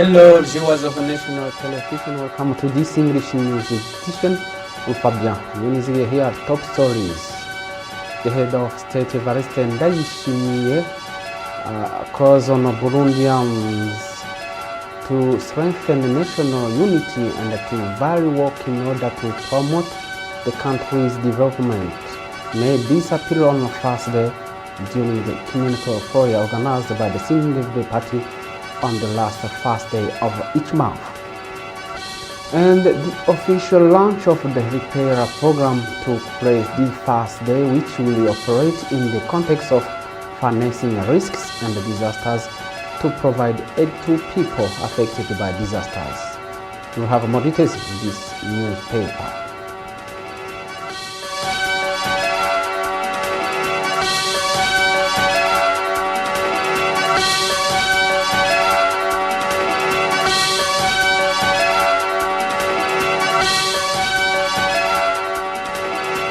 Hello, viewers of National Television. Welcome to this English news edition. I'm Fabian. You're here at Top Stories. The head of state Evariste Ndayishimiye calls on Burundians to strengthen national unity and to vary work in order to promote the country's development. Made this appeal on Thursday during the communal prayer organized by the Single Party on the last Thursday of each month. And the official launch of the repair program took place this Thursday, which will operate in the context of financing risks and disasters to provide aid to people affected by disasters. We have more details in this newspaper.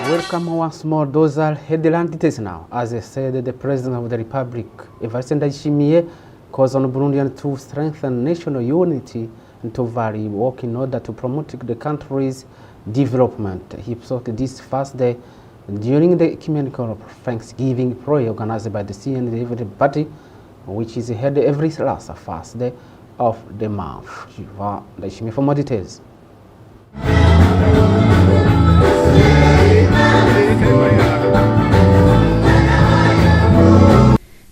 Welcome once more. Those are headline details now. As I said, the President of the Republic, Evariste Ndayishimiye, calls on Burundians to strengthen national unity and to vary work in order to promote the country's development. He spoke this Thursday during the ecumenical Thanksgiving prayer organized by the Single Party, which is held every last Thursday of the month. Ndayishimiye for more details.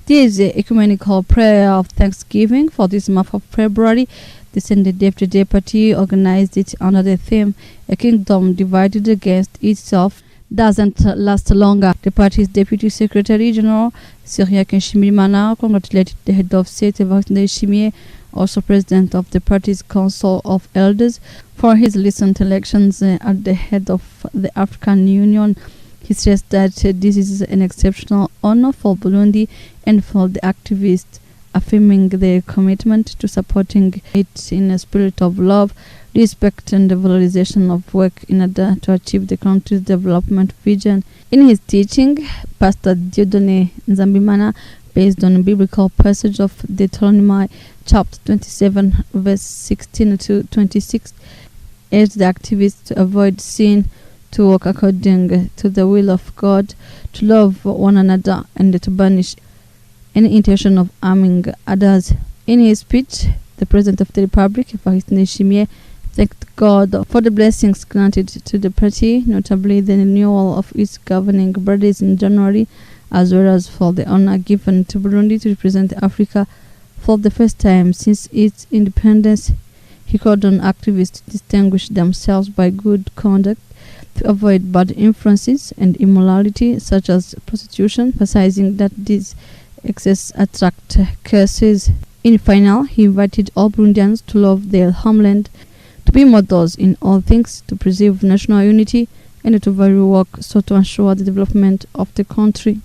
This is the ecumenical prayer of Thanksgiving for this month of February. The Single Party organized it under the theme, "A kingdom divided against itself doesn't last longer." The party's Deputy Secretary General, Cyriaque Nshimirimana, congratulated the head of state, Evariste Ndayishimiye, also president of the party's Council of Elders, for his recent elections at the head of the African Union. He says that this is an exceptional honor for Burundi and for the activists, affirming their commitment to supporting it in a spirit of love, respect and the valorization of work in order to achieve the country's development vision. In his teaching, Pastor Dieudonné Nzambimana, based on a biblical passage of Deuteronomy chapter 27, verse 16 to 26, urged the activists to avoid sin, to work according to the will of God, to love one another, and to banish any intention of harming others. In his speech, the President of the Republic, Evariste Ndayishimiye, thanked God for the blessings granted to the party, notably the renewal of its governing bodies in January, as well as for the honor given to Burundi to represent Africa for the first time since its independence. He called on activists to distinguish themselves by good conduct, to avoid bad influences and immorality such as prostitution, emphasizing that these excesses attract curses. In final, he invited all Burundians to love their homeland, to be models in all things, to preserve national unity, and to vary work so to ensure the development of the country.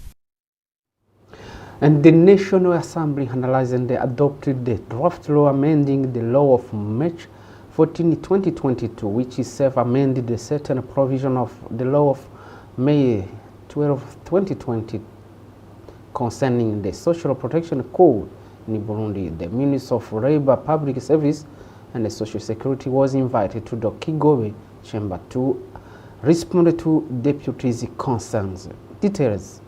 And the National Assembly analyzed and adopted the draft law amending the law of March 14, 2022, which itself amended the certain provision of the law of May 12, 2020 concerning the Social Protection Code in Burundi. The Minister of Labor, Public Service and the Social Security was invited to the Kigobe chamber to respond to deputies' concerns. Details.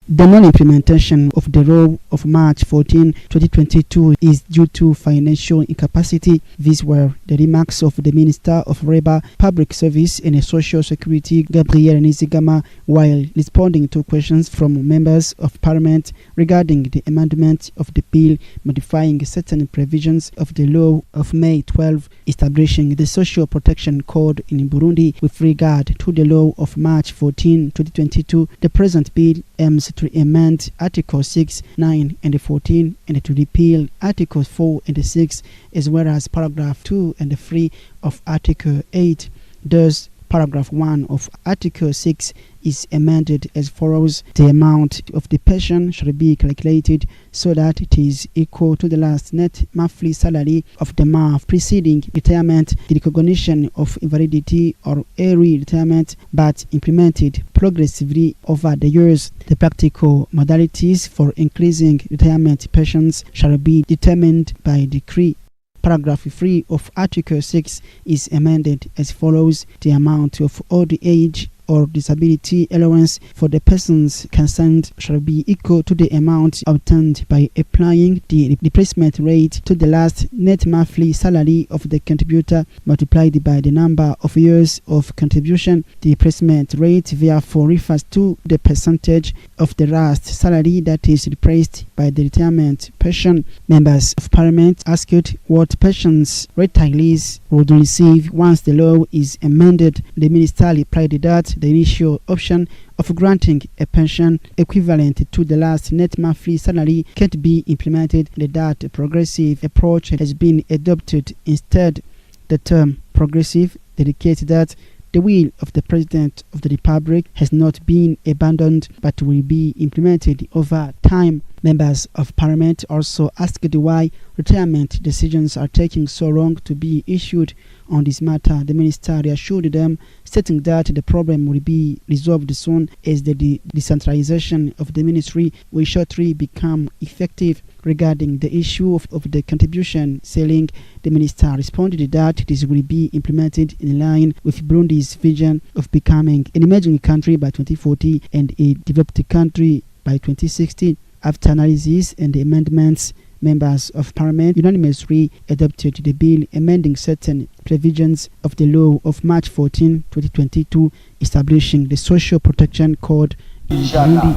The non-implementation of the law of March 14, 2022 is due to financial incapacity. These were the remarks of the Minister of Labor, Public Service and Social Security, Gabriel Nizigama, while responding to questions from members of Parliament regarding the amendment of the bill modifying certain provisions of the law of May 12, establishing the Social Protection Code in Burundi with regard to the law of March 14, 2022. The present bill aims to amend Articles 6, 9 and 14 and to repeal Articles 4 and 6 as well as paragraph 2 and 3 of Article 8. Thus, Paragraph 1 of Article 6 is amended as follows. The amount of the pension shall be calculated so that it is equal to the last net monthly salary of the month preceding retirement, the recognition of invalidity or early retirement, but implemented progressively over the years. The practical modalities for increasing retirement pensions shall be determined by decree. Paragraph 3 of Article 6 is amended as follows. The amount of old age or disability allowance for the persons concerned shall be equal to the amount obtained by applying the replacement rate to the last net monthly salary of the contributor multiplied by the number of years of contribution. The replacement rate therefore refers to the percentage of the last salary that is replaced by the retirement pension. Members of Parliament asked what pensions retirees would receive once the law is amended. The minister replied that the initial option of granting a pension equivalent to the last net monthly salary can't be implemented. That a progressive approach has been adopted instead. The term progressive indicates that the will of the President of the Republic has not been abandoned but will be implemented over time. Members of Parliament also asked why retirement decisions are taking so long to be issued. On this matter, the minister reassured them, stating that the problem will be resolved soon as the decentralization of the ministry will shortly become effective. Regarding the issue of the contribution ceiling, the minister responded that this will be implemented in line with Burundi's vision of becoming an emerging country by 2040 and a developed country by 2060. After analysis and amendments, members of Parliament unanimously adopted the bill amending certain provisions of the law of March 14, 2022, establishing the Social Protection Code in Burundi.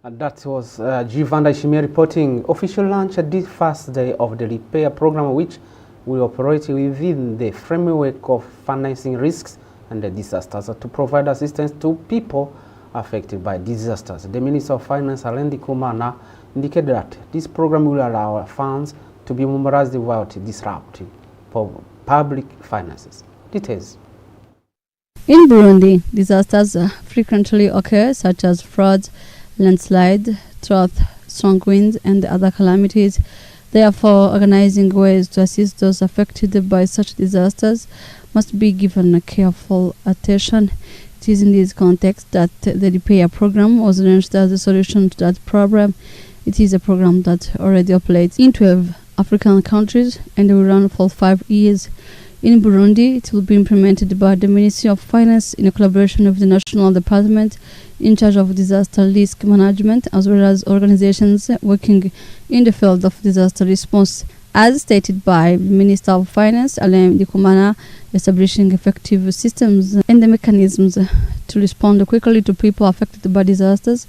And that was Givanda Ishimia reporting. Official launch this first day of the repair program, which will operate within the framework of financing risks and the disasters to provide assistance to people affected by disasters. The Minister of Finance, Alendi Kumana, indicated that this program will allow funds to be mobilized without disrupting public finances. Details. In Burundi, disasters frequently occur, such as floods, landslide, drought, strong winds, and other calamities. Therefore, organizing ways to assist those affected by such disasters must be given a careful attention. It is in this context that the repair program was launched as a solution to that problem. It is a program that already operates in 12 African countries and will run for 5 years. In Burundi, it will be implemented by the Ministry of Finance in collaboration with the National Department in charge of disaster risk management, as well as organizations working in the field of disaster response. As stated by the Minister of Finance, Alain Dikumana, establishing effective systems and the mechanisms to respond quickly to people affected by disasters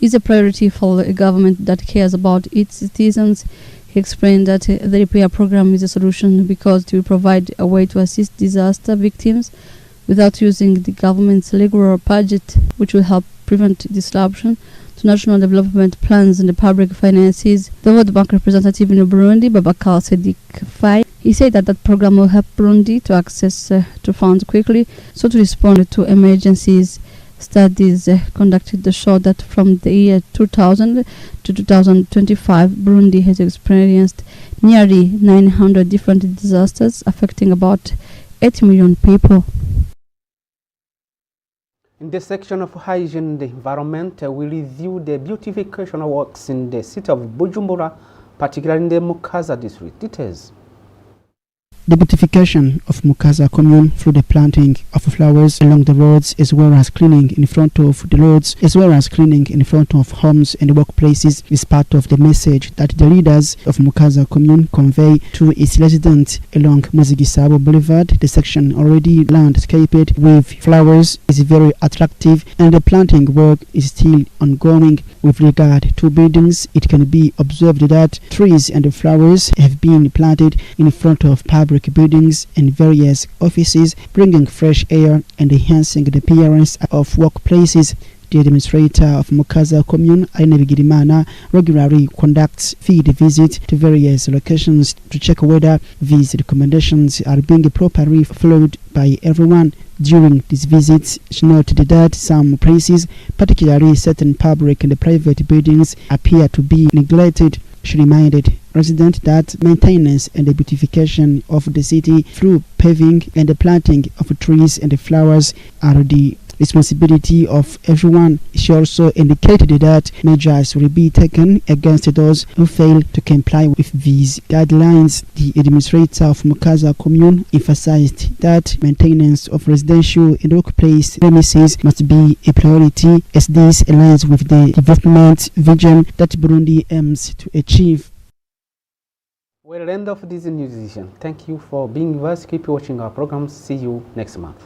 is a priority for a government that cares about its citizens. He explained that the repair program is a solution because it will provide a way to assist disaster victims without using the government's regular budget, which will help prevent disruption to national development plans and the public finances. The World Bank representative in Burundi, Babakar Sedik Faye, he said that that program will help Burundi to access to funds quickly, so to respond to emergencies. Studies conducted show that from the year 2000 to 2025, Burundi has experienced nearly 900 different disasters affecting about 8 million people. In the section of hygiene and the environment, we review the beautification works in the city of Bujumbura, particularly in the Mukaza district. Details. The beautification of Mukaza commune through the planting of flowers along the roads, as well as cleaning in front of the roads, as well as cleaning in front of homes and workplaces, is part of the message that the leaders of Mukaza commune convey to its residents along Muzigisabo Boulevard. The section already landscaped with flowers is very attractive, and the planting work is still ongoing. With regard to buildings, it can be observed that trees and flowers have been planted in front of public buildings and various offices, bringing fresh air and enhancing the appearance of workplaces. The administrator of Mukaza Commune, Aine Bigirimana, regularly conducts field visits to various locations to check whether these recommendations are being properly followed by everyone. During these visits, she noted that some places, particularly certain public and private buildings, appear to be neglected. She reminded residents that maintenance and the beautification of the city through paving and the planting of trees and flowers are the responsibility of everyone. She also indicated that measures will be taken against those who fail to comply with these guidelines. The administrator of Mukaza Commune emphasized that maintenance of residential and workplace premises must be a priority, as this aligns with the development vision that Burundi aims to achieve. Well, end of this news edition. Thank you for being with us. Keep watching our programs. See you next month.